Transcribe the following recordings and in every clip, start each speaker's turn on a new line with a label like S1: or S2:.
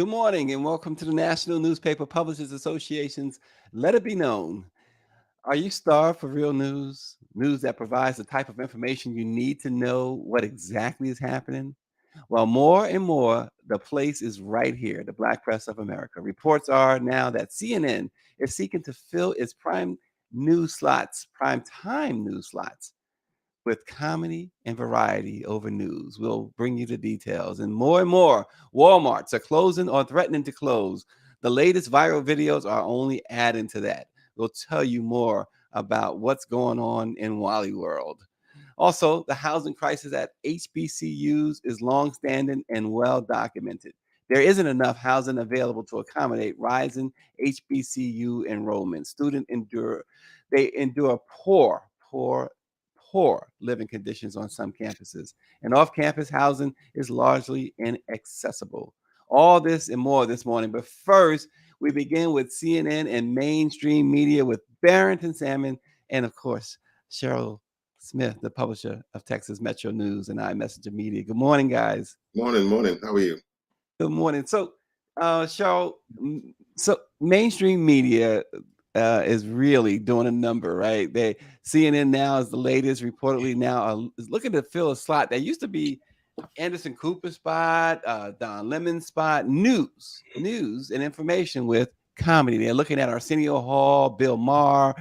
S1: Good morning and welcome to the National Newspaper Publishers Association's Let It Be Known. Are you starved for real news? News that provides the type of information you need to know what exactly is happening? Well, more and more, the place is right here, the Black Press of America. Reports are now that CNN is seeking to fill its prime time news slots with comedy and variety over news. We'll bring you the details. And more, Walmarts are closing or threatening to close. The latest viral videos are only adding to that. We'll tell you more about what's going on in Wally World. Also, the housing crisis at HBCUs is longstanding and well documented. There isn't enough housing available to accommodate rising HBCU enrollment. They endure poor living conditions on some campuses, and off-campus housing is largely inaccessible. All this and more this morning. But first, we begin with CNN and mainstream media with Barrington Salmon and, of course, Cheryl Smith, the publisher of Texas Metro News and iMessenger Media. Good morning, guys.
S2: Morning. How are you?
S1: Good morning. So, Cheryl, so mainstream media is really doing a number, right? CNN now is the latest. Reportedly now is looking to fill a slot that used to be Anderson Cooper's spot, Don Lemon's spot, news and information with comedy. They're looking at Arsenio Hall, Bill Maher,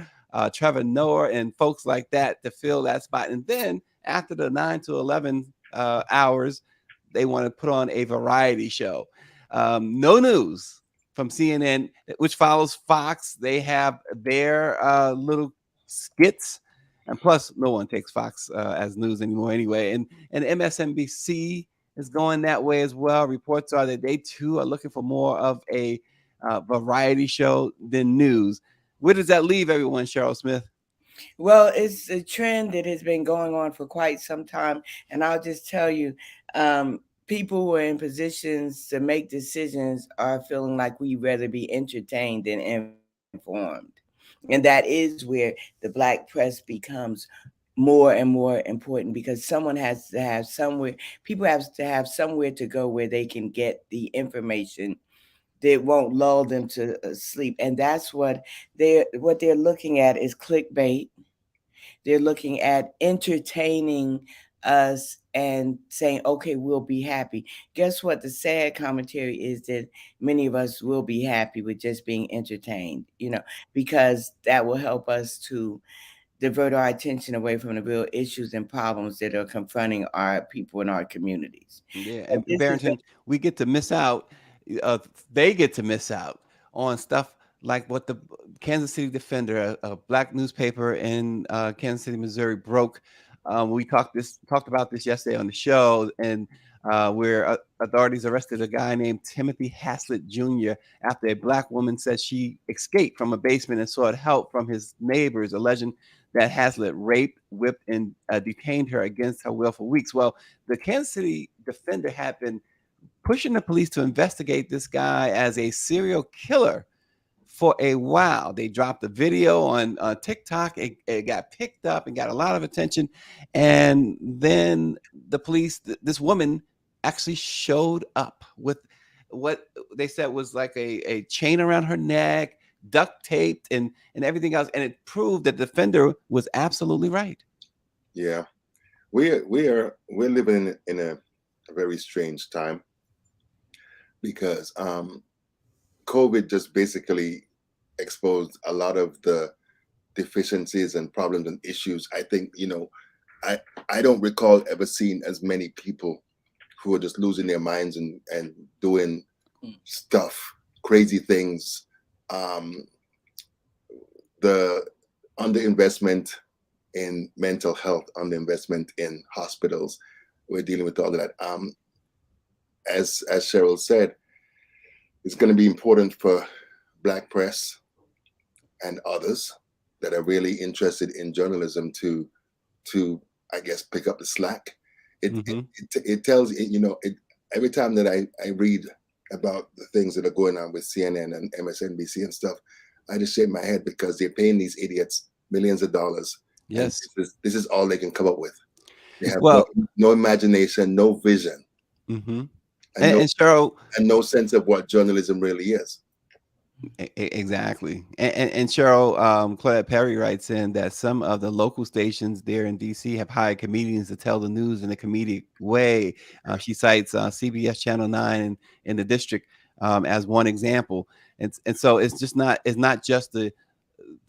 S1: Trevor Noah, and folks like that to fill that spot. And then after the 9 to 11 hours, they want to put on a variety show. No news from CNN, which follows Fox. They have their little skits. And plus, no one takes Fox as news anymore anyway. And MSNBC is going that way as well. Reports are that they too are looking for more of a variety show than news. Where does that leave everyone, Cheryl Smith?
S3: Well, it's a trend that has been going on for quite some time. And I'll just tell you, people who are in positions to make decisions are feeling like we'd rather be entertained than informed. And that is where the Black press becomes more and more important, because someone has to have somewhere, people have to have somewhere to go where they can get the information that won't lull them to sleep. And that's what they're looking at is clickbait. They're looking at entertaining us and saying, okay, we'll be happy. Guess what? The sad commentary is that many of us will be happy with just being entertained, because that will help us to divert our attention away from the real issues and problems that are confronting our people in our communities.
S1: Yeah,
S3: But
S1: and
S3: this is
S1: Barrington, we get to miss out. They get to miss out on stuff like what the Kansas City Defender, a black newspaper in Kansas City, Missouri, broke. We talked about this yesterday on the show, and where authorities arrested a guy named Timothy Haslett Jr. after a black woman said she escaped from a basement and sought help from his neighbors, alleging that Haslett raped, whipped, and detained her against her will for weeks. Well, the Kansas City Defender had been pushing the police to investigate this guy as a serial killer for a while. They dropped the video on TikTok. It got picked up and got a lot of attention. And then the police, this woman actually showed up with what they said was like a chain around her neck, duct taped, and everything else. And it proved that the defender was absolutely right.
S2: Yeah, we're living in a very strange time because COVID just basically exposed a lot of the deficiencies and problems and issues. I think I don't recall ever seeing as many people who are just losing their minds and doing stuff, crazy things. The underinvestment in mental health, underinvestment in hospitals. We're dealing with all of that. As Cheryl said, it's going to be important for Black press and others that are really interested in journalism to I guess pick up the slack. It tells every time that I read about the things that are going on with CNN and MSNBC and stuff, I just shake my head because they're paying these idiots millions of dollars.
S1: Yes.
S2: And this is all they can come up with. They have
S1: Well,
S2: no imagination, no vision.
S1: mm-hmm.
S2: and no
S1: And Cheryl,
S2: and no sense of what journalism really is.
S1: exactly. And Cheryl, Claudette Perry writes in that some of the local stations there in DC have hired comedians to tell the news in a comedic way. She cites CBS Channel 9 in the district as one example. And so it's not just the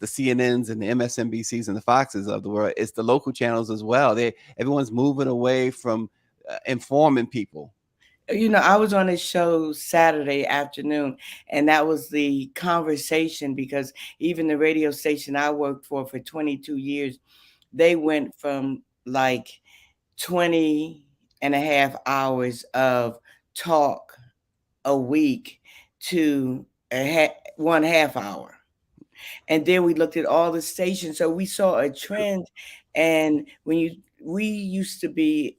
S1: CNNs and the MSNBCs and the Foxes of the world. It's the local channels as well. Everyone's moving away from informing people.
S3: I was on a show Saturday afternoon, and that was the conversation because even the radio station I worked for 22 years, they went from like 20 and a half hours of talk a week to 1/2 hour. And then we looked at all the stations. So we saw a trend. And we used to be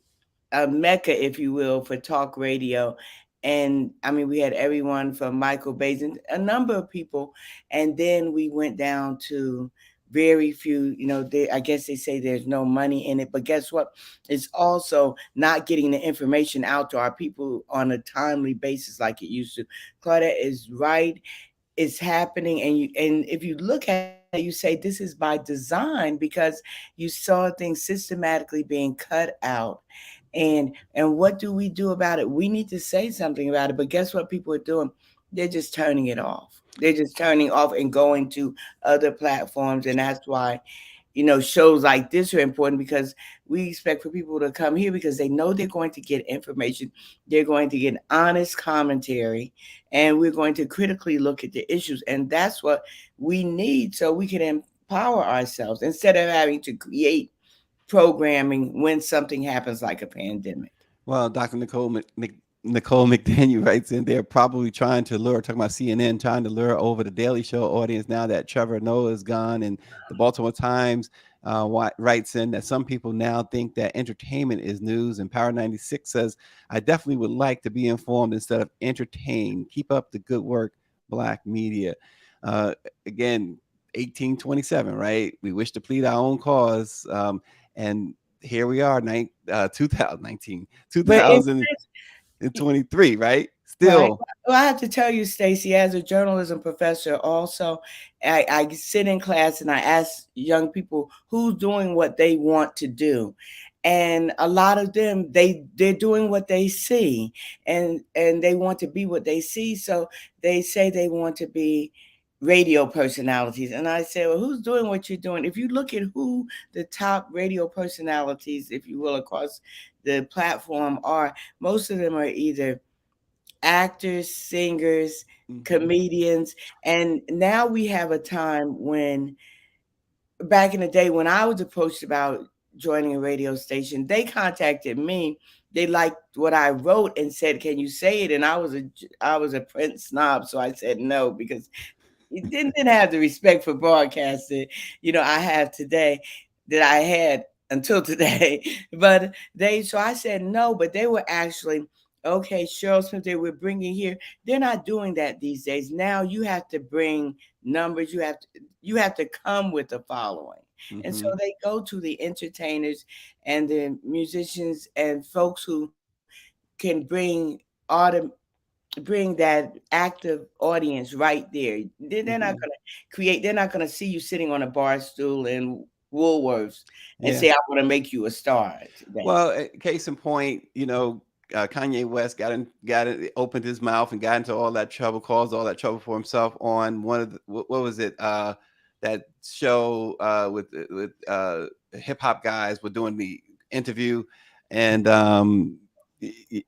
S3: a mecca, if you will, for talk radio. And I mean, we had everyone from Michael Bays and a number of people. And then we went down to very few, I guess they say there's no money in it. But guess what? It's also not getting the information out to our people on a timely basis like it used to. Claudette is right. It's happening, and if you look at it, you say this is by design because you saw things systematically being cut out. And what do we do about it? We need to say something about it, but guess what people are doing? They're just turning it off. They're just turning off and going to other platforms. And that's why shows like this are important because we expect for people to come here because they know they're going to get information, they're going to get honest commentary, and we're going to critically look at the issues. And that's what we need so we can empower ourselves instead of having to create programming when something happens like a pandemic.
S1: Well, Dr. Nicole McDaniel writes in there, probably trying to lure, talking about CNN, trying to lure over the Daily Show audience now that Trevor Noah is gone. And the Baltimore Times writes in that some people now think that entertainment is news. And Power 96 says, I definitely would like to be informed instead of entertained. Keep up the good work, Black media. Uh, Again, 1827, right? We wish to plead our own cause. And here we are, 2019,
S3: But it
S1: 2023, right?
S3: Right.
S1: Still.
S3: Well, I have to tell you, Stacy, as a journalism professor, also, I sit in class and I ask young people who's doing what they want to do. And a lot of them, they're doing what they see, and they want to be what they see. So they say they want to be radio personalities. And I say, well, who's doing what you're doing? If you look at who the top radio personalities, if you will, across the platform are, most of them are either actors, singers,
S1: Mhm.
S3: comedians. And now we have a time when, back in the day, when I was approached about joining a radio station, they contacted me. They liked what I wrote and said, "Can you say it?" And I was a print snob, so I said no because it didn't have the respect for broadcasting, I have today that I had until today. But so I said no, but they were actually, okay, Cheryl Smith, they were bringing here. They're not doing that these days. Now you have to bring numbers. You have to come with a following. And so
S1: Mhm.
S3: they go to the entertainers and the musicians and folks who can bring that active audience right there. They're not
S1: Mhm.
S3: going to create, they're not going to see you sitting on a bar stool in Woolworths and
S1: Yeah.
S3: say, I want to make you a star today.
S1: Well, case in point, Kanye West opened his mouth and got into all that trouble, caused all that trouble for himself on one of the, what was it? That show with hip hop guys were doing the interview, and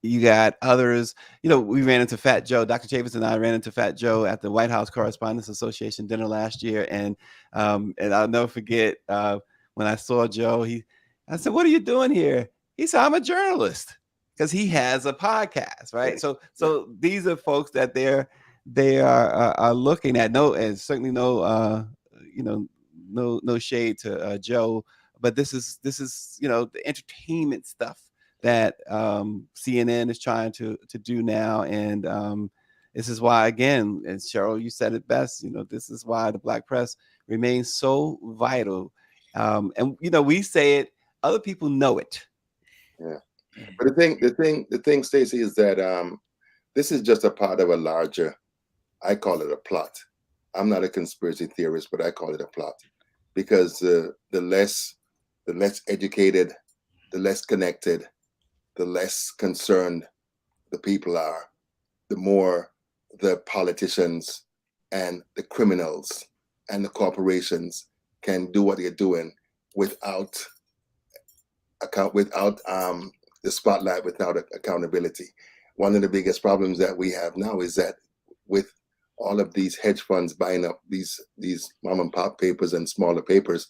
S1: you got others. We ran into Fat Joe. Dr. Chavis and I ran into Fat Joe at the White House Correspondents Association dinner last year, and I'll never forget when I saw Joe. I said, "What are you doing here?" He said, "I'm a journalist," because he has a podcast, right? So these are folks that they are looking at. No, and certainly no, you know, no shade to Joe, but this is the entertainment stuff that CNN is trying to do now, and this is why, again, and Cheryl, you said it best. This is why the Black press remains so vital. And we say it, other people know it.
S2: Yeah. But the thing, Stacey, is that this is just a part of a larger, I call it a plot. I'm not a conspiracy theorist, but I call it a plot because the less educated, the less connected, the less concerned the people are, the more the politicians and the criminals and the corporations can do what they're doing without without the spotlight, without accountability. One of the biggest problems that we have now is that with all of these hedge funds buying up these mom and pop papers and smaller papers,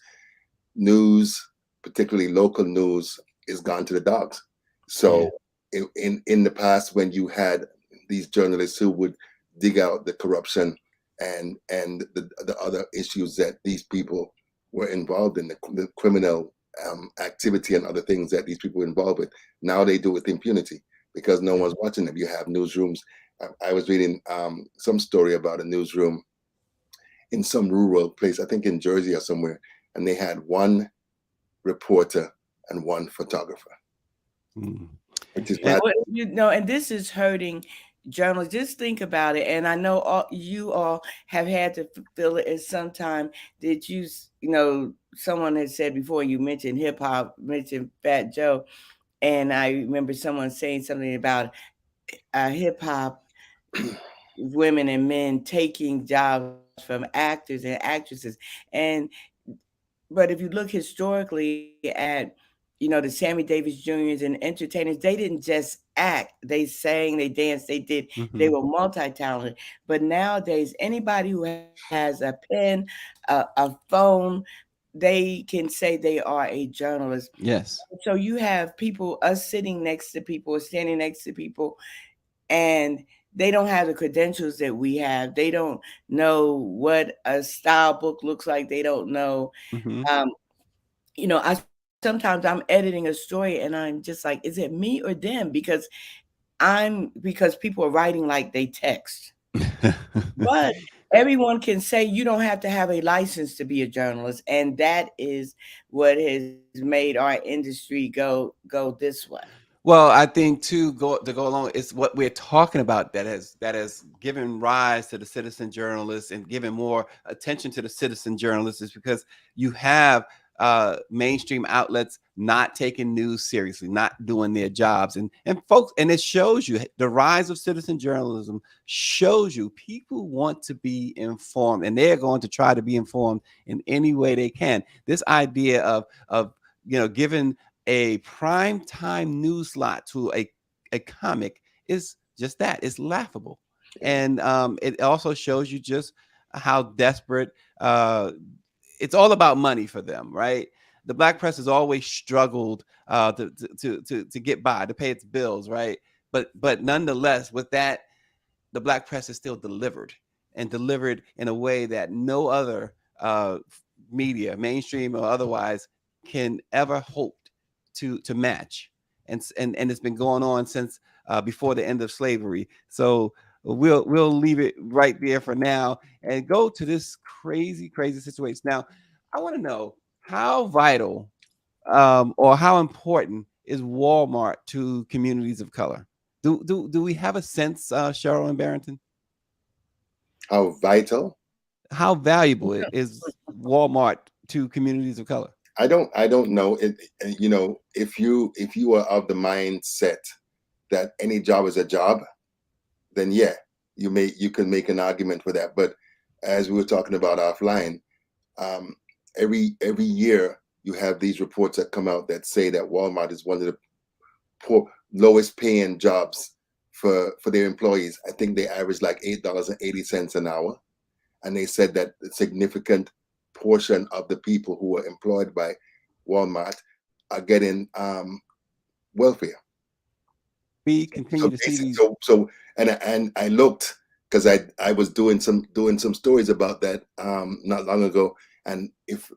S2: news, particularly local news, is gone to the dogs.
S1: Yeah.
S2: So in the past, when you had these journalists who would dig out the corruption and the other issues that these people were involved in, the criminal activity and other things that these people were involved with, now they do it with impunity because no one's watching them. You have newsrooms. I was reading some story about a newsroom in some rural place, I think in Jersey or somewhere, and they had one reporter and one photographer,
S1: Mm.
S2: which is
S1: And
S2: bad.
S3: Well, and this is hurting journalists. Just think about it. And I know you all have had to feel it at some time. That someone had said before, you mentioned hip hop, mentioned Fat Joe, and I remember someone saying something about hip hop women and men taking jobs from actors and actresses. And but if you look historically at, the Sammy Davis Juniors and entertainers, they didn't just act. They sang, they danced, they
S1: mhm.
S3: were multi-talented. But nowadays, anybody who has a pen, a phone, they can say they are a journalist.
S1: Yes.
S3: So you have people, us sitting next to people or standing next to people, and they don't have the credentials that we have. They don't know what a style book looks like. They don't know.
S1: Mhm.
S3: Um, I sometimes I'm editing a story and I'm just like, is it me or them? Because people are writing like they text. But everyone can say you don't have to have a license to be a journalist, and that is what has made our industry go this way.
S1: Well, I think too, go along, it's what we're talking about that has given rise to the citizen journalists and given more attention to the citizen journalists is because you have mainstream outlets not taking news seriously, not doing their jobs, and folks, and it shows you the rise of citizen journalism shows you people want to be informed, and they're going to try to be informed in any way they can. This idea of giving a prime time news slot to a comic is just that. It's laughable.
S2: Yeah.
S1: And it also shows you just how desperate it's all about money for them, right? The black press has always struggled to get by, to pay its bills, right? But nonetheless, with that, the black press is still delivered and delivered in a way that no other media, mainstream or otherwise, can ever hope to match. And it's been going on since before the end of slavery. So we'll leave it right there for now and go to this crazy situation. Now, I want to know how vital or how important is Walmart to communities of color? Do we have a sense, Cheryl and Barrington?
S2: How vital?
S1: How valuable is Walmart to communities of color?
S2: I don't know it. If you are of the mindset that any job is a job, then yeah, you can make an argument for that. But as we were talking about offline, um, every year you have these reports that come out that say that Walmart is one of the lowest paying jobs for their employees. I think they average like $8.80 an hour, and they said that a significant portion of the people who are employed by Walmart are getting welfare.
S1: We continue
S2: So
S1: to see
S2: basic,
S1: these.
S2: so and I looked because I was doing some stories about that not long ago, and if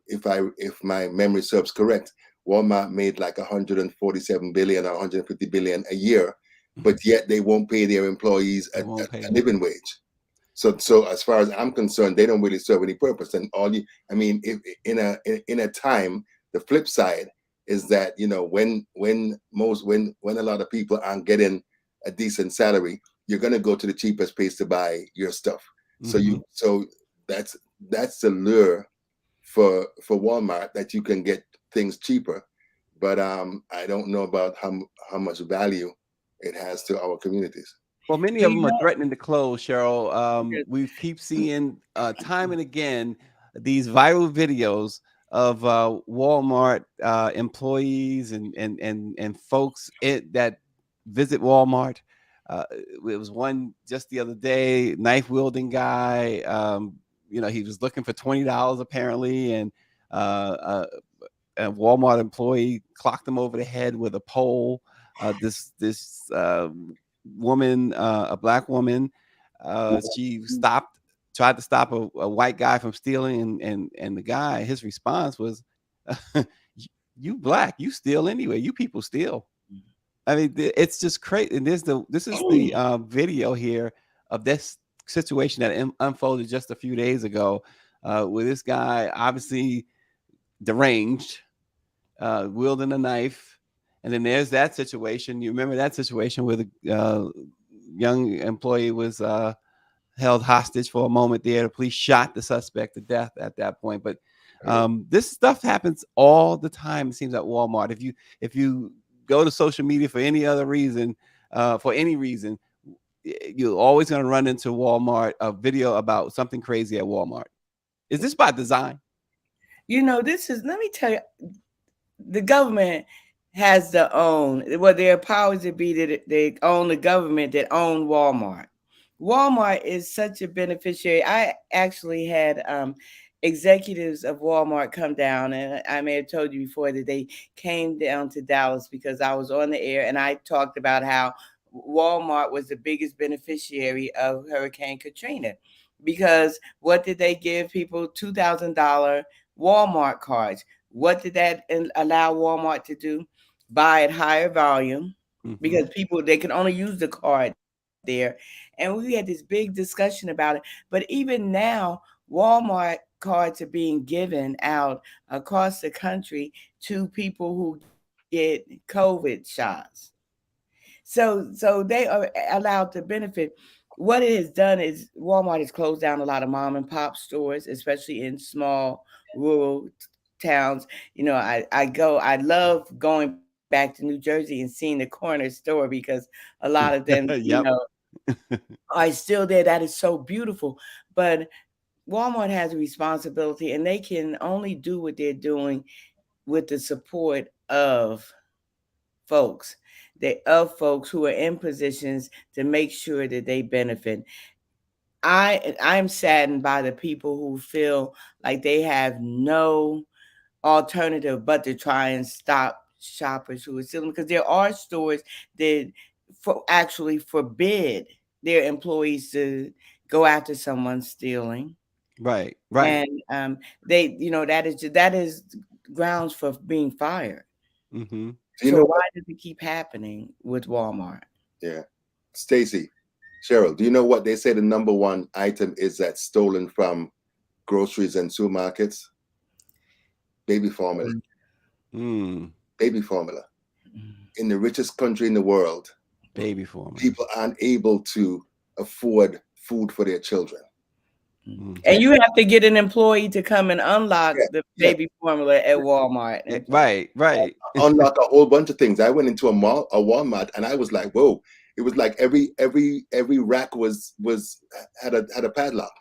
S2: my memory serves correct, Walmart made like 147 billion or 150 billion a year, but yet they won't pay their employees
S1: They
S2: a
S1: won't pay them.
S2: living wage. So as far as I'm concerned, they don't really serve any purpose. And I mean, if in a time, the flip side is that when a lot of people aren't getting a decent salary, you're gonna go to the cheapest place to buy your stuff. So
S1: Mm-hmm.
S2: that's that's the lure for Walmart, that you can get things cheaper. But I don't know about how much value it has to our communities.
S1: Well, many
S3: Do
S1: of
S3: you
S1: them are
S3: know?
S1: threatening to close, Cheryl. We keep seeing time and again these viral videos of Walmart employees and folks that visit Walmart. It was one just the other day, knife wielding guy. He was looking for $20 apparently, and a Walmart employee clocked him over the head with a pole. This woman, a black woman, she tried to stop a white guy from stealing, and the guy, his response was, "You black, you steal anyway. You people steal." I mean, it's just crazy. And this is the video here of this situation that unfolded just a few days ago, with this guy obviously deranged, wielding a knife. And then there's that situation. You remember that situation where the young employee was held hostage for a moment there. The police shot the suspect to death at that point. But this stuff happens all the time. It seems at Walmart. If you go to social media for any other reason, for any reason, you're always going to run into Walmart, a video about something crazy at Walmart. Is this by design?
S3: This is, let me tell you, the government has their own, well, their powers that be that they own the government that own Walmart. Walmart is such a beneficiary. I actually had executives of Walmart come down, and I may have told you before that they came down to Dallas because I was on the air and I talked about how Walmart was the biggest beneficiary of Hurricane Katrina. Because what did they give people? $2,000 Walmart cards. What did that allow Walmart to do? Buy at higher volume,
S1: Mm-hmm.
S3: because people, they can only use the card there. And we had this big discussion about it. But even now, Walmart cards are being given out across the country to people who get COVID shots. So they are allowed to benefit. What it has done is Walmart has closed down a lot of mom and pop stores, especially in small rural towns. I love going back to New Jersey and seeing the corner store, because a lot of them,
S1: Yep.
S3: are still there. That is so beautiful. But Walmart has a responsibility, and they can only do what they're doing with the support of folks, folks who are in positions to make sure that they benefit. I'm saddened by the people who feel like they have no alternative but to try and stop shoppers who are stealing, because there are stores that actually forbid their employees to go after someone stealing.
S1: Right. Right.
S3: And that is grounds for being fired.
S1: Mm-hmm.
S2: Do you
S3: So
S2: know
S3: why
S2: what?
S3: does it keep happening with Walmart?
S2: Yeah, Stacy, Cheryl, do you know what they say the number one item is that's stolen from groceries and supermarkets? Baby formula.
S1: Mm.
S2: Baby formula. In the richest country in the world,
S1: Baby formula.
S2: people aren't able to afford food for their children.
S1: Mm-hmm.
S3: And you have to get an employee to come and unlock
S2: Yeah,
S3: the
S2: yeah.
S3: baby formula at Walmart. And
S1: Right. Right.
S2: Unlock a whole bunch of things. I went into a Walmart, and I was like, whoa! It was like every rack had a padlock.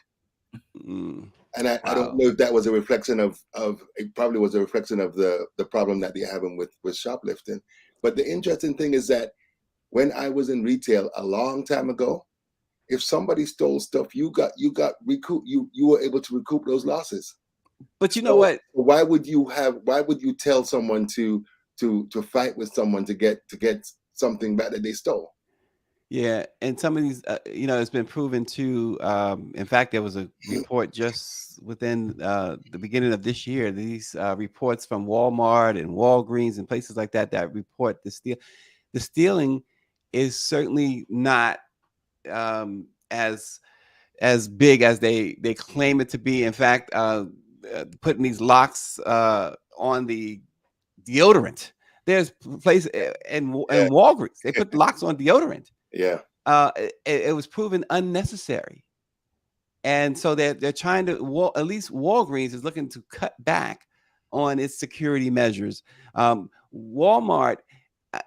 S1: Mm.
S2: And I don't
S1: Wow.
S2: know if that was a reflection of it. Probably was a reflection of the problem that they're having with shoplifting. But the interesting thing is that when I was in retail a long time ago, if somebody stole stuff, you were able to recoup those losses.
S1: But you know
S2: So
S1: what?
S2: why would you tell someone to fight with someone to get something back that they stole?
S1: Yeah, and some of these, it's been proven to. In fact, there was a report just within the beginning of this year. These reports from Walmart and Walgreens and places like that report the stealing is certainly not as big as they claim it to be. In fact, putting these locks on the deodorant. There's place in
S2: Yeah,
S1: Walgreens. They put locks on deodorant.
S2: yeah.
S1: it was proven unnecessary. And so they're trying to at least Walgreens is looking to cut back on its security measures. Walmart,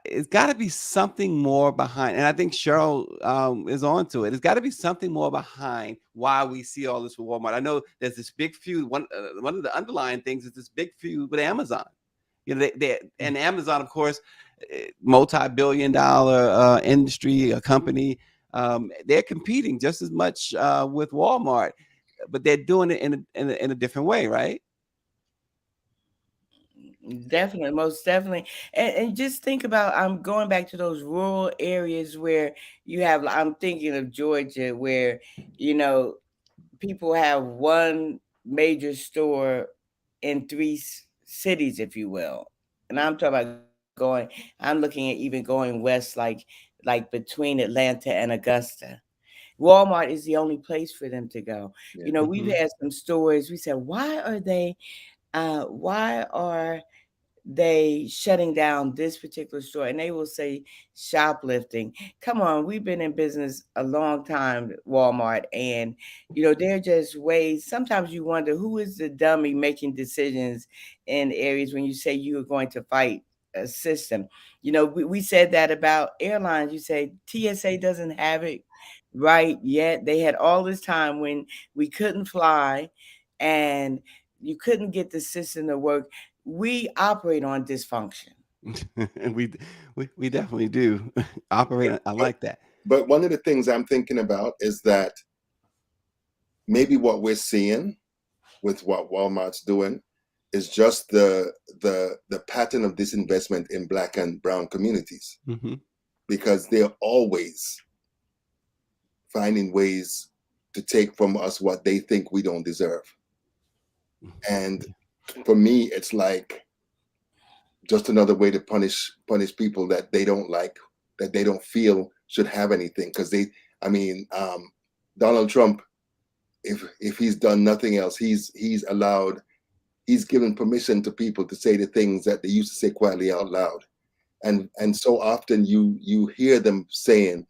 S1: it's got to be something more behind, and I think Cheryl is on to it. It's got to be something more behind why we see all this with Walmart. I know there's this big feud. One of the underlying things is this big feud with Amazon. You know, and Amazon, of course, multi-billion-dollar industry, a company. They're competing just as much with Walmart, but they're doing it in a different way, right?
S3: Definitely, most definitely. And just think about, I'm going back to those rural areas where you have, I'm thinking of Georgia, where, you know, people have one major store in three cities, if you will. And I'm talking about I'm looking at even going west, like between Atlanta and Augusta. Walmart is the only place for them to go. You
S2: Yeah.
S3: know, we've
S1: Hmm.
S3: had some stories. We said, why are they shutting down this particular store? And they will say shoplifting. Come on, we've been in business a long time, Walmart, and they're just ways. Sometimes you wonder who is the dummy making decisions in areas when you say you are going to fight a system. We said that about airlines. You say TSA doesn't have it right yet. They had all this time when we couldn't fly and you couldn't get the system to work. We operate on dysfunction.
S1: And we definitely do operate. I
S2: But
S1: like that.
S2: but one of the things I'm thinking about is that maybe what we're seeing with what Walmart's doing is just the pattern of disinvestment in Black and brown communities,
S1: Hmm.
S2: because they're always finding ways to take from us what they think we don't deserve. And for me, it's like just another way to punish people that they don't like, that they don't feel should have anything. Because I mean, Donald Trump, if he's done nothing else, he's given permission to people to say the things that they used to say quietly out loud. And so often you hear them saying,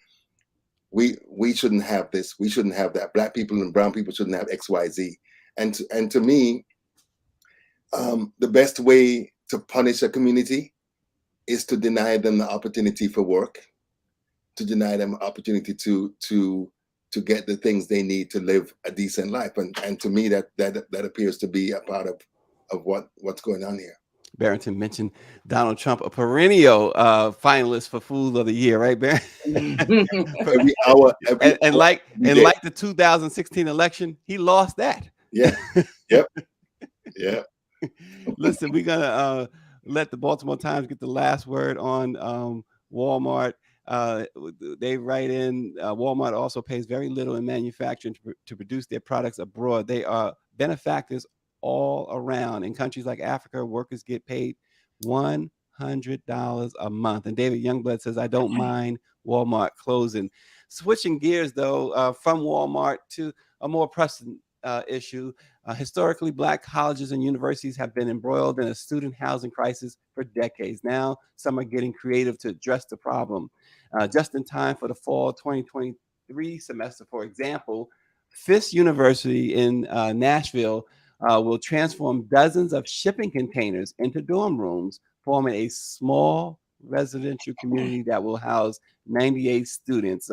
S2: we shouldn't have this, we shouldn't have that, Black people and brown people shouldn't have XYZ. And to me, the best way to punish a community is to deny them the opportunity for work, to deny them opportunity to get the things they need to live a decent life. And to me, that appears to be a part of what's going on here.
S1: Barrington mentioned Donald Trump, a perennial finalist for Fool of the Year, right, Barrington?
S2: Every hour, every
S1: and
S2: hour,
S1: like
S2: every
S1: and
S2: day.
S1: like the 2016 election, he lost that.
S2: Yeah. Yep. Yeah.
S1: Listen, we're gonna let the Baltimore Times get the last word on Walmart. Uh, they write in Walmart also pays very little in manufacturing to produce their products abroad. They are benefactors all around. In countries like Africa, workers get paid $100 a month. And David Youngblood says, I don't mind Walmart closing. Switching gears, though, from Walmart to a more pressing issue. Historically, Black colleges and universities have been embroiled in a student housing crisis for decades. Now, some are getting creative to address the problem. Just in time for the fall 2023 semester, for example, Fisk University in Nashville will transform dozens of shipping containers into dorm rooms, forming a small residential community that will house 98 students.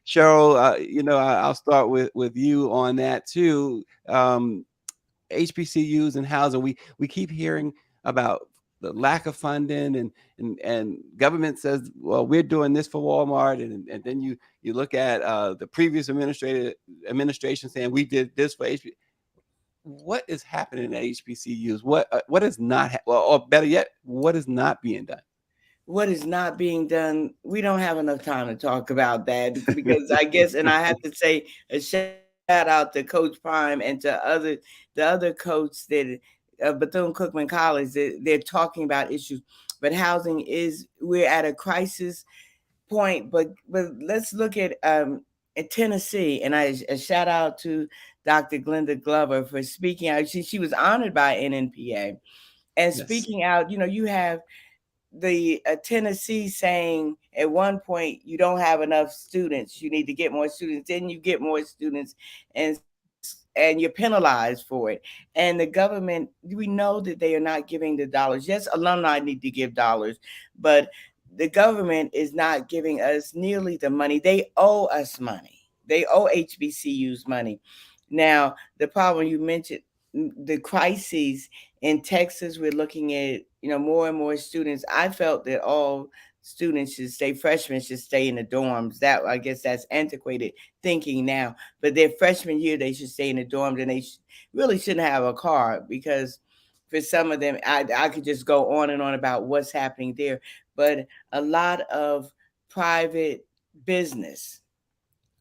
S1: Cheryl, I'll start with you on that too. HBCUs and housing, we keep hearing about the lack of funding, and government says, well, we're doing this for Walmart, and then you look at the previous administration saying we did this for HBCUs. What is happening at HBCUs? What is not, or better yet, what is not being done?
S3: What is not being done? We don't have enough time to talk about that because I guess, and I have to say a shout out to Coach Prime and to the other coach that Bethune-Cookman College. They're talking about issues, but housing is, we're at a crisis point. But let's look at in Tennessee, and a shout out to Dr. Glenda Glover for speaking out. She was honored by NNPA and
S1: Yes.
S3: speaking out. You have the Tennessee saying at one point you don't have enough students, you need to get more students, then you get more students, and you're penalized for it. And the government, we know that they are not giving the dollars. Yes, alumni need to give dollars, but the government is not giving us nearly the money. They owe us money. They owe HBCUs money. Now, the problem you mentioned, the crises in Texas, we're looking at, more and more students. I felt that all students should stay, freshmen should stay in the dorms. That, I guess that's antiquated thinking now. But their freshman year, they should stay in the dorms, and they really shouldn't have a car, because for some of them, I could just go on and on about what's happening there. But a lot of private business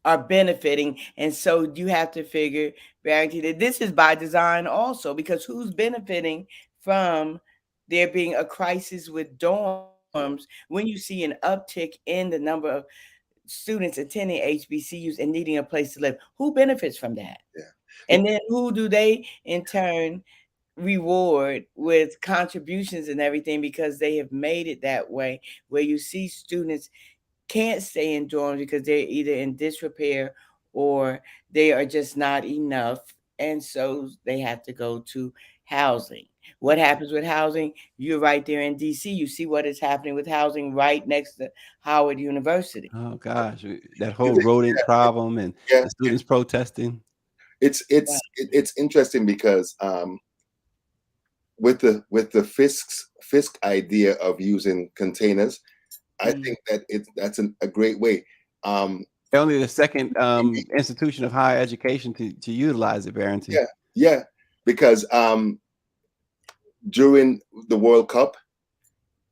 S3: are benefiting. And so you have to figure, Barrington, that this is by design also, because who's benefiting from there being a crisis with dorms when you see an uptick in the number of students attending HBCUs and needing a place to live? Who benefits from that?
S2: Yeah.
S3: And then who do they in turn reward with contributions and everything, because they have made it that way, where you see students can't stay in dorms because they're either in disrepair or they are just not enough. And so they have to go to housing. What happens with housing? You're right there in DC. You see what is happening with housing right next to Howard University.
S1: Oh gosh, that whole rodent problem and
S2: Yeah,
S1: the students protesting.
S2: it's interesting because with the Fisk idea of using containers, I
S3: Mm.
S2: think that that's a great way.
S1: Only the second institution of higher education to utilize it, Barrington.
S2: Yeah, yeah, because during the World Cup,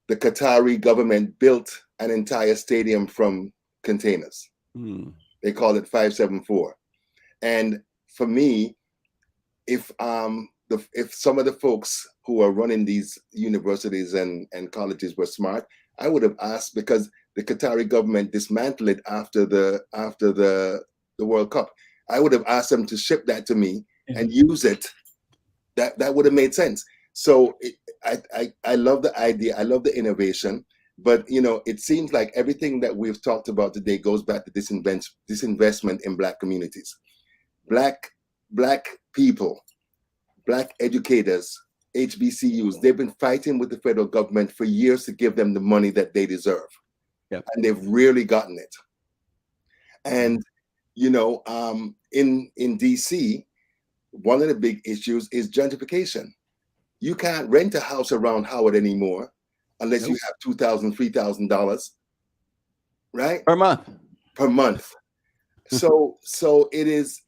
S2: the Qatari government built an entire stadium from containers.
S1: Hmm.
S2: They called it 574. And for me, if some of the folks who are running these universities and colleges were smart, I would have asked, because the Qatari government dismantled it after the World Cup. I would have asked them to ship that to me and use it. That would have made sense. So I love the idea. I love the innovation. But it seems like everything that we've talked about today goes back to this investment in Black communities, Black people, Black educators, HBCUs. They've been fighting with the federal government for years to give them the money that they deserve.
S1: Yep.
S2: And they've really gotten it. And in DC, one of the big issues is gentrification. You can't rent a house around Howard anymore unless you have $2,000, $3,000, right? Per month. So it is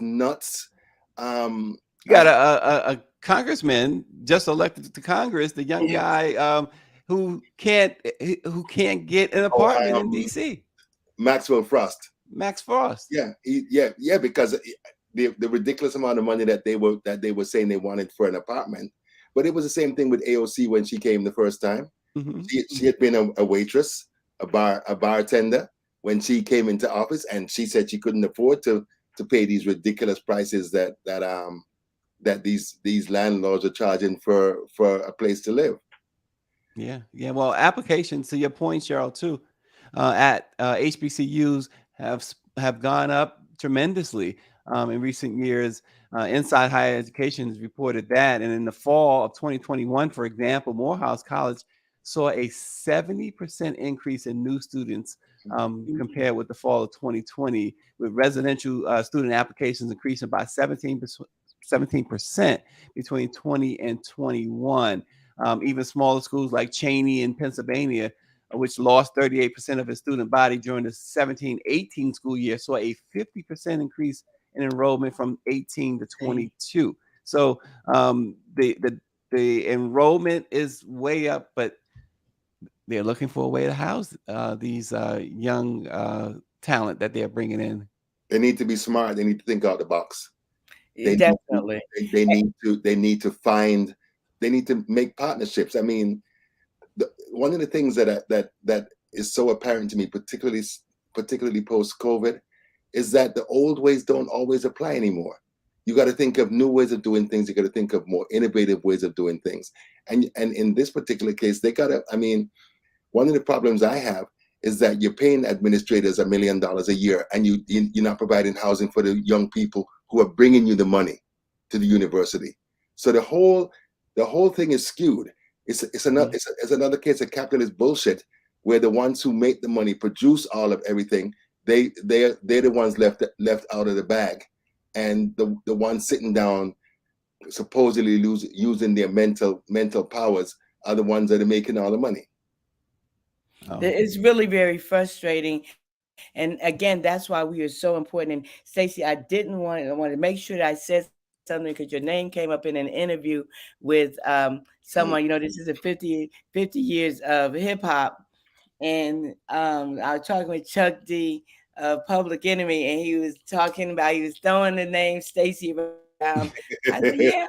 S2: nuts.
S1: You got a congressman just elected to Congress, the young guy who can't get an apartment in DC.
S2: Maxwell Frost.
S1: Max Frost.
S2: Yeah, because the ridiculous amount of money that they were saying they wanted for an apartment. But it was the same thing with AOC when she came the first time.
S1: Mm-hmm.
S2: She had been a waitress, a bartender when she came into office, and she said she couldn't afford to pay these ridiculous prices that these landlords are charging for a place to live.
S1: Yeah. Well, applications, to your point, Cheryl, too, at HBCUs have gone up tremendously in recent years. Inside Higher Education has reported that, and in the fall of 2021, for example, Morehouse College saw a 70% increase in new students compared with the fall of 2020, with residential student applications increasing by 17% between 20 and 21. Even smaller schools like Cheney in Pennsylvania, which lost 38% of its student body during the 17-18 school year, saw a 50% increase in enrollment from 18 to 22. So the enrollment is way up, but they're looking for a way to house these young talent that they're bringing in.
S2: They need to be smart. They need to think out the box.
S3: Definitely.
S2: They need to make partnerships. I mean, one of the things that is so apparent to me, particularly post-COVID, is that the old ways don't always apply anymore. You got to think of new ways of doing things. You got to think of more innovative ways of doing things. And in this particular case, they got to, I mean, one of the problems I have is that you're paying administrators $1 million a year, and you're not providing housing for the young people who are bringing you the money to the university. So the whole thing is skewed. It's another case of capitalist bullshit, where the ones who make the money, produce all of everything, they're the ones left out of the bag, and the ones sitting down supposedly using their mental powers are the ones that are making all the money.
S1: Oh.
S3: It's really very frustrating. And again, that's why we are so important. And Stacey, I wanted to make sure that I said something because your name came up in an interview with someone, this is a 50 years of hip hop. And I was talking with Chuck D, Public Enemy, and he was talking about, he was throwing the name Stacey around. I said, yeah,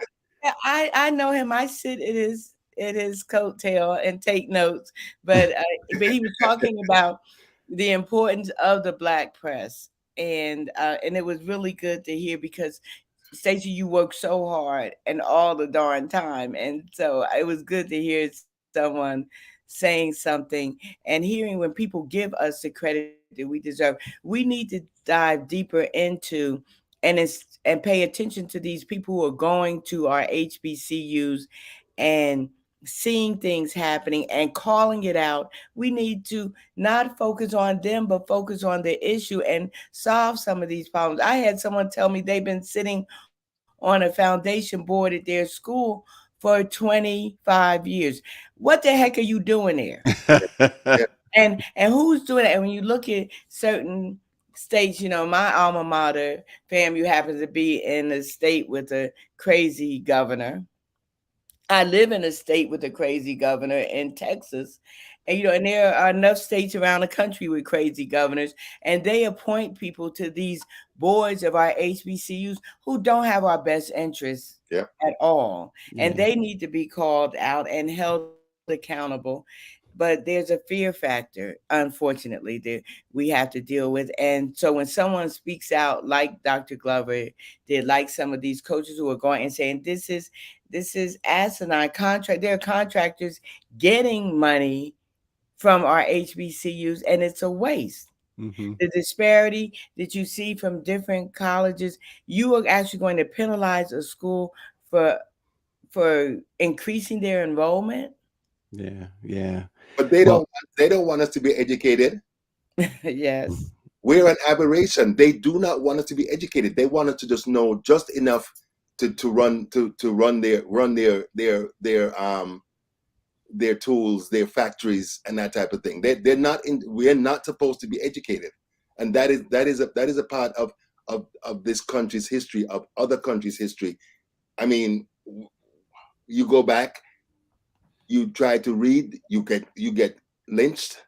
S3: I know him. I sit at his coattail and take notes. But he was talking about the importance of the Black press, and it was really good to hear because Stacey, you work so hard and all the darn time, and so it was good to hear someone saying something and hearing when people give us the credit that we deserve. We need to dive deeper into and pay attention to these people who are going to our HBCUs and seeing things happening and calling it out. We need to not focus on them, but focus on the issue and solve some of these problems. I had someone tell me they've been sitting on a foundation board at their school for 25 years. What the heck are you doing there?
S2: Yeah,
S3: And who's doing it? And when you look at certain states, my alma mater, FAMU, happens to be in a state with a crazy governor. I live in a state with a crazy governor in Texas. And there are enough states around the country with crazy governors, and they appoint people to these boards of our HBCUs who don't have our best interests
S2: yeah.
S3: at all. And
S1: Yeah.
S3: they need to be called out and held accountable. But there's a fear factor, unfortunately, that we have to deal with. And so when someone speaks out like Dr. Glover did, like some of these coaches who are going and saying this is asinine contract. There are contractors getting money from our HBCUs, and it's a waste.
S1: Hmm.
S3: The disparity that you see from different colleges, you are actually going to penalize a school for increasing their enrollment.
S1: Yeah. Yeah.
S2: But they
S1: Well.
S2: don't want us to be educated.
S3: Yes.
S2: We're an aberration. They do not want us to be educated. They want us to just know just enough to run their tools, their factories, and that type of thing. We're not supposed to be educated, and that is a part of this country's history, of other countries' history. I mean, you go back, you try to read, you get lynched.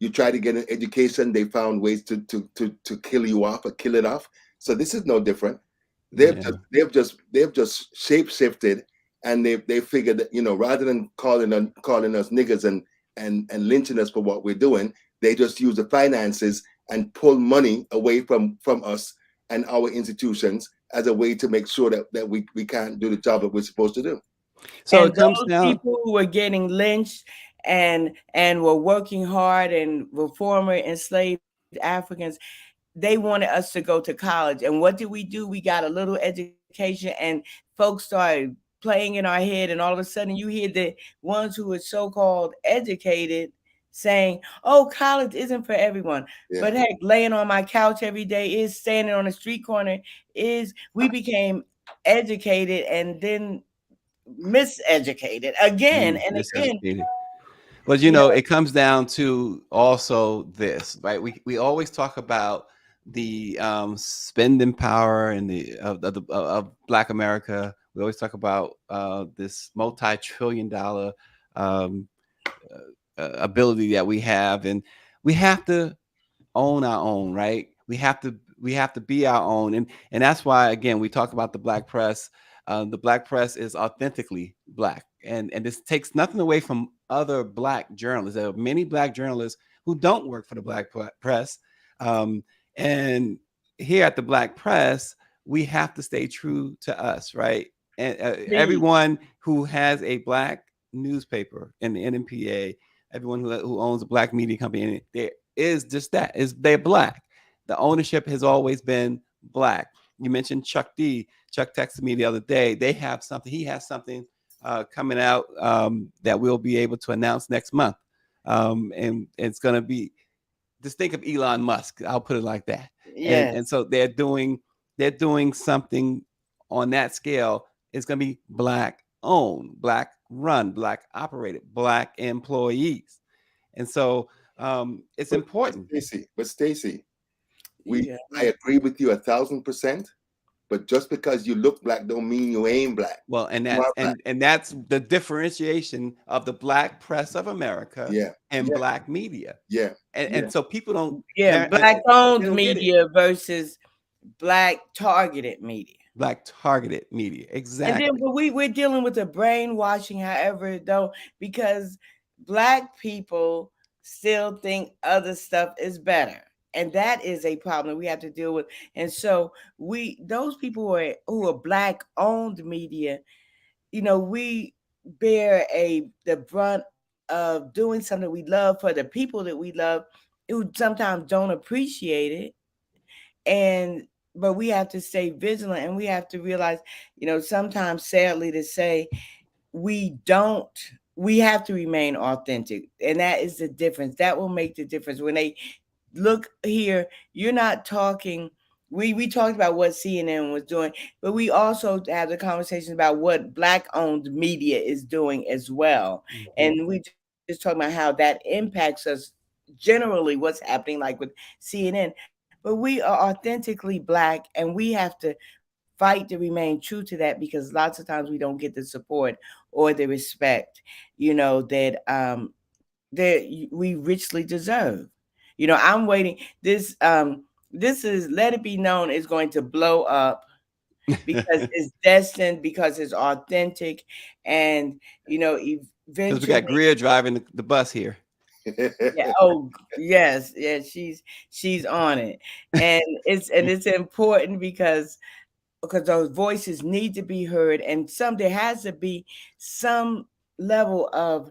S2: You try to get an education, they found ways to kill you off or kill it off. So this is no different. They've
S1: Yeah.
S2: just they've just shape shifted, and they figured that, rather than calling us niggers and lynching us for what we're doing, they just use the finances and pull money away from us and our institutions as a way to make sure that we can't do the job that we're supposed to do.
S1: So
S3: And
S1: it comes
S3: those
S1: down.
S3: people who were getting lynched and were working hard and were former enslaved Africans, they wanted us to go to college. And what did we do? We got a little education, and folks started playing in our head, and all of a sudden you hear the ones who are so-called educated saying, oh, college isn't for everyone.
S2: Yeah.
S3: But heck, laying on my couch every day is, standing on a street corner is. We became educated and then miseducated again and again.
S1: Miseducated. But
S3: You know,
S1: it comes down to also this, right? We always talk about the spending power and of Black America. We always talk about this multi-trillion-dollar um, ability that we have, and we have to own our own, right? We have to be our own, and that's why, again, we talk about the Black press. The Black press is authentically Black, and this takes nothing away from other Black journalists. There are many Black journalists who don't work for the Black press, and here at the Black press, we have to stay true to us, right? And
S3: Please.
S1: everyone who has a black newspaper in the NMPA, everyone who owns a black media company, there is just that is they're black. The ownership has always been black. You mentioned Chuck D. Chuck texted me the other day. They have something. He has something coming out that we'll be able to announce next month, and it's going to be, just think of Elon Musk. I'll put it like that. And
S3: Yes.
S1: so they're doing something on that scale. It's going to be black owned, black run, black operated, black employees, and so it's
S2: But
S1: important.
S2: Stacy, we
S3: Yeah.
S2: I agree with you 1,000%. But just because you look black don't mean you ain't black.
S1: Well, and
S2: You
S1: that's
S2: are black.
S1: and that's the differentiation of the black press of America
S2: Yeah,
S1: and
S2: yeah,
S1: black media,
S2: yeah,
S1: and
S2: yeah.
S1: and so people don't
S3: Yeah. Black
S1: they
S3: owned
S1: don't get it.
S3: media versus black targeted media.
S1: Black targeted media,
S3: And then
S1: exactly.
S3: but we're dealing with the brainwashing, however, though, because black people still think other stuff is better. And that is a problem we have to deal with. And so we those people who are black owned media, we bear the brunt of doing something we love for the people that we love who sometimes don't appreciate it. And but we have to stay vigilant, and we have to realize, sometimes, sadly to say, we don't we have to remain authentic, and that is the difference. That will make the difference when they look here. You're not talking. We talked about what CNN was doing, but we also have the conversation about what black owned media is doing as well.
S1: Mhm.
S3: And we just talking about how that impacts us generally, what's happening, like with CNN. But we are authentically black, and we have to fight to remain true to that, because lots of times we don't get the support or the respect, that we richly deserve. I'm waiting. This is, let it be known, is going to blow up because it's destined, because it's authentic, and
S1: Because we
S3: eventually.
S1: got Greer driving the bus here.
S3: Yeah. Oh, yes. Yeah. She's on it, and it's important because those voices need to be heard, and there has to be some level of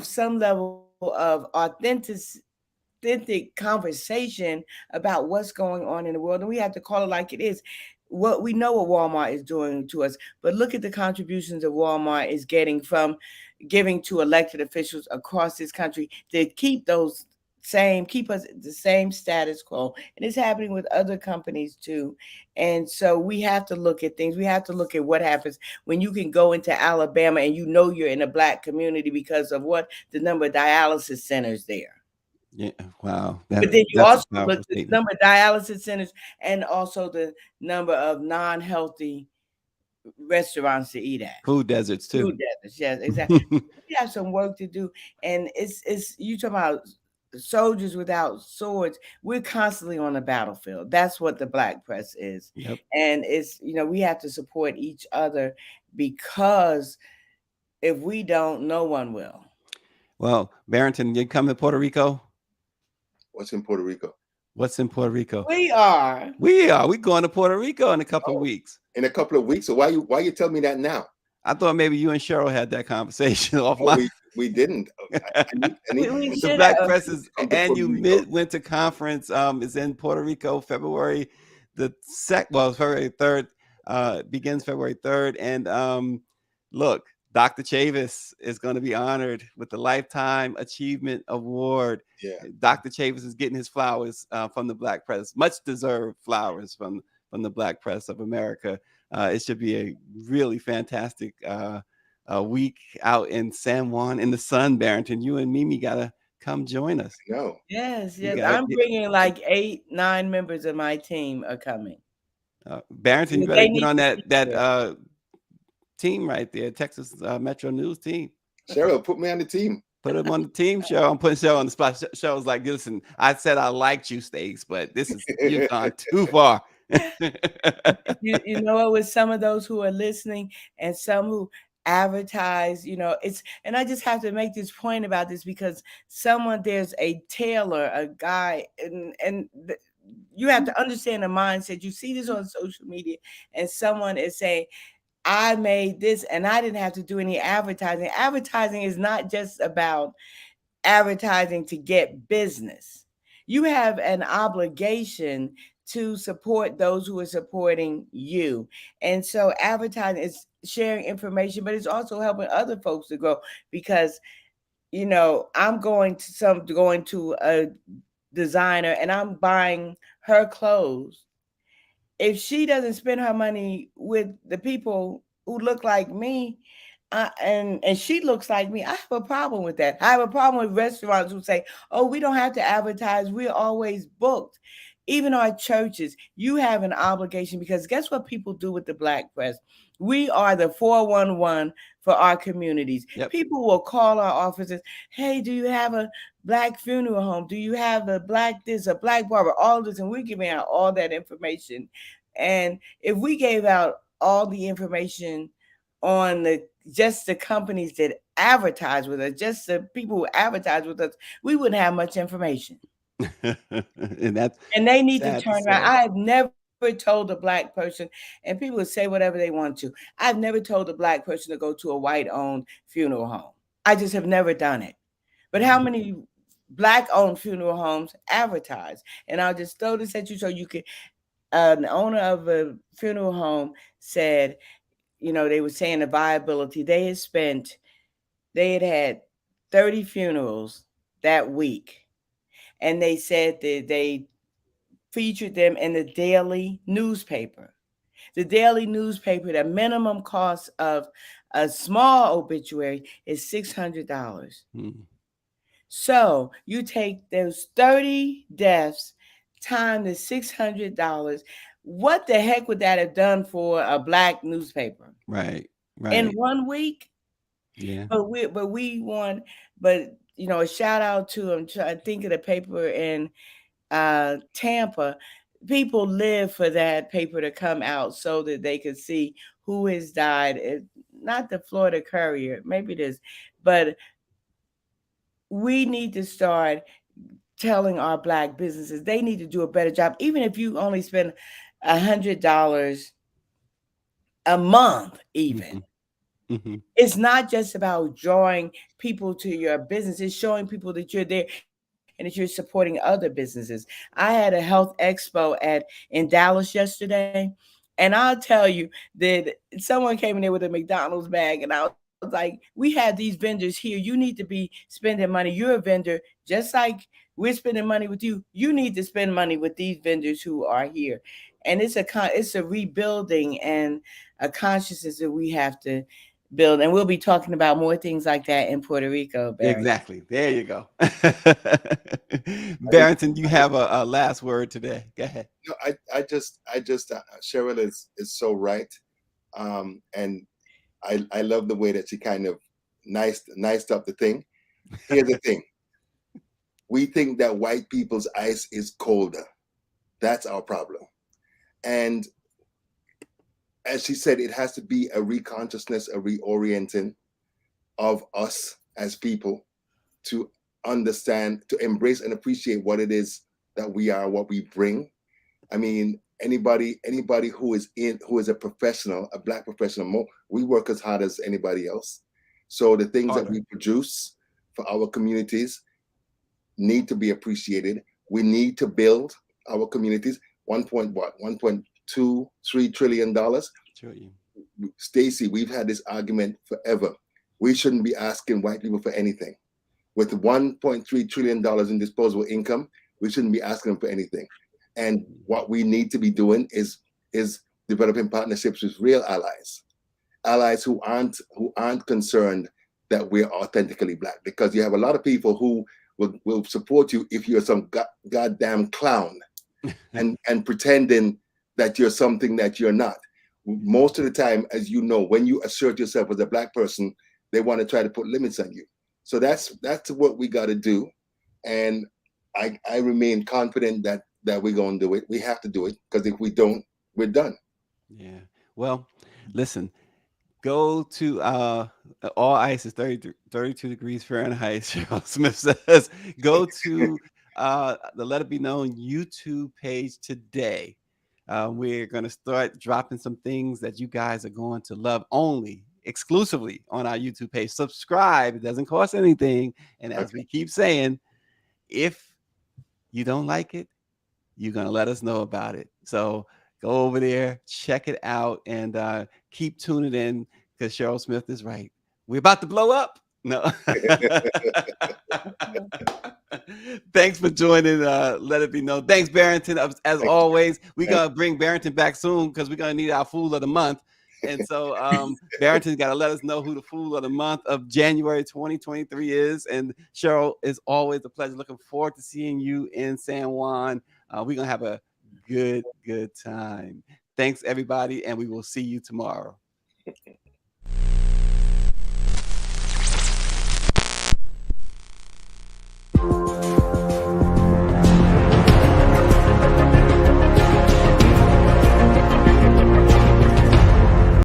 S3: some level of authentic conversation about what's going on in the world, and we have to call it like it is. What we know what Walmart is doing to us, but look at the contributions that Walmart is getting from giving to elected officials across this country to keep us the same status quo. And it's happening with other companies too. And so we have to look at things. We have to look at what happens when you can go into Alabama and you're in a black community because of what the number of dialysis centers there.
S1: Yeah, wow,
S3: But then you
S1: that's a
S3: also look
S1: powerful
S3: at the
S1: statement.
S3: number of dialysis centers and also the number of non-healthy restaurants to eat at.
S1: Food deserts too.
S3: Food deserts, yes, exactly. We have some work to do, and it's you talking about soldiers without swords. We're constantly on the battlefield. That's what the black press is,
S1: Yep.
S3: and it's we have to support each other, because if we don't, no one will.
S1: Well, Barrington, you come to Puerto Rico?
S2: What's in Puerto Rico?
S1: What's in Puerto Rico?
S3: We are.
S1: We going to Puerto Rico in a couple of
S2: Oh,
S1: weeks.
S2: in a couple of weeks. So why you tell me that now?
S1: I thought maybe you and Cheryl had that conversation
S2: Oh,
S1: offline.
S2: we didn't. I need
S3: We
S1: The
S3: should
S1: Black
S3: have.
S1: Press's
S2: to come to Puerto
S1: annual
S2: Rico.
S1: midwinter conference is in Puerto Rico, February 3rd, begins February 3rd. And look, Dr. Chavis is going to be honored with the Lifetime Achievement Award.
S2: Yeah.
S1: Dr. Chavis is getting his flowers from the Black Press, much deserved flowers from the Black Press of America. It should be a really fantastic week out in San Juan in the sun, Barrington. You and Mimi gotta come join us.
S2: No.
S3: Yes,
S1: You
S3: yes.
S1: gotta
S3: I'm bringing like 8, 9 members of my team are coming.
S1: Barrington. You better
S3: They
S1: get
S3: need
S1: on
S3: to
S1: that
S3: see
S1: that
S3: it.
S1: team right there, Texas Metro News team.
S2: Cheryl, put me on the team.
S1: Put him on the team show. I'm putting Cheryl on the spot. Cheryl's like, listen, I said I liked you, Stace, but you've gone too far.
S3: You know what, with some of those who are listening and some who advertise, it's, and I just have to make this point about this, because there's a tailor, a guy, and you have to understand the mindset. You see this on social media, and someone is saying, I made this and I didn't have to do any advertising. Advertising is not just about advertising to get business. You have an obligation to support those who are supporting you. And so advertising is sharing information, but it's also helping other folks to grow because I'm going to a designer and I'm buying her clothes. If she doesn't spend her money with the people who look like me, and she looks like me, I have a problem with that. I have a problem with restaurants who say, "Oh, we don't have to advertise. We're always booked." Even our churches, you have an obligation because guess what people do with the black press? We are the 411 for our communities.
S1: Yep.
S3: People will call our offices, "Hey, do you have a black funeral home? Do you have a black this, a black barber?" All this, and we're giving out all that information. And if we gave out all the information on just the companies that advertise with us, just the people who advertise with us, we wouldn't have much information.
S1: And that's
S3: And they need to
S1: sad to
S3: turn around.
S1: say.
S3: I have never told a black person, and people will say whatever they want to. I've never told a black person to go to a white owned funeral home. I just have never done it. But how
S1: Mhm.
S3: many black owned funeral homes advertise? And I'll just throw this at you so you can. An owner of a funeral home said, they were saying the viability. They had 30 funerals that week. And they said that they featured them in the daily newspaper. The daily newspaper, the minimum cost of a small obituary is $600.
S1: Mhm.
S3: So you take those 30 deaths times the $600. What the heck would that have done for a black newspaper
S1: Right.
S3: in
S1: Right.
S3: 1 week?
S1: Yeah.
S3: But we want, but a shout out to them. I think of the paper in Tampa. People live for that paper to come out so that they could see who has died. Not the Florida Courier, maybe it is, but we need to start telling our black businesses they need to do a better job. Even if you only spend $100 a month, even.
S1: Mhm. Mhm.
S3: It's not just about drawing people to your business, it's showing people that you're there and that you're supporting other businesses. I had a health expo in Dallas yesterday, and I'll tell you that someone came in there with a McDonald's bag, and I was like, we have these vendors here. You need to be spending money. You're a vendor, just like we're spending money with you. You need to spend money with these vendors who are here. And it's a rebuilding and a consciousness that we have to build. And we'll be talking about more things like that in Puerto Rico, Barry.
S1: Exactly. There you go.
S2: I,
S1: Barrington, you have a last word today. Go ahead.
S2: no, I just Cheryl is so right. And I love the way that she kind of niced up the thing. Here's the thing: we think that white people's ice is colder. That's our problem. And as she said, it has to be a reconsciousness, a reorienting of us as people to understand, to embrace and appreciate what it is that we are, what we bring. I mean, anybody who is a professional, a black professional, we work as hard as anybody else. So the things that
S1: Harder.
S2: we produce for our communities need to be appreciated. We need to build our communities. 1.23 trillion dollars.
S1: Sure you.
S2: Stacy, we've had this argument forever. We shouldn't be asking white people for anything. With $1.3 trillion in disposable income, we shouldn't be asking them for anything. And what we need to be doing is developing partnerships with real allies who aren't concerned that we're authentically black. Because you have a lot of people who will support you if you're some goddamn clown and pretending that you're something that you're not. Most of the time, as you know, when you assert yourself as a black person, they want to try to put limits on you. So that's what we got to do, and I remain confident that we're going to do it. We have to do it because if we don't, we're done.
S1: Yeah. Well, listen, go to all ice is 32 degrees Fahrenheit, Cheryl Smith says. Go to the Let It Be Known YouTube page today. We're going to start dropping some things that you guys are going to love only exclusively on our YouTube page. Subscribe, it doesn't cost anything. And as
S2: Okay.
S1: we keep saying, if you don't like it, you're going to let us know about it. So go over there, check it out, and keep tuning in because Cheryl Smith is right. We're about to blow up. No. Thanks for joining. Let It Be Known. Thanks, Barrington. As
S2: Thank you.
S1: always, we're
S2: Thank
S1: gonna bring Barrington back soon because we're gonna need our fool of the month. And so Barrington's got to let us know who the fool of the month of January 2023 is. And Cheryl, is always a pleasure. Looking forward to seeing you in San Juan. We're gonna have a good time. Thanks, everybody, and we will see you tomorrow.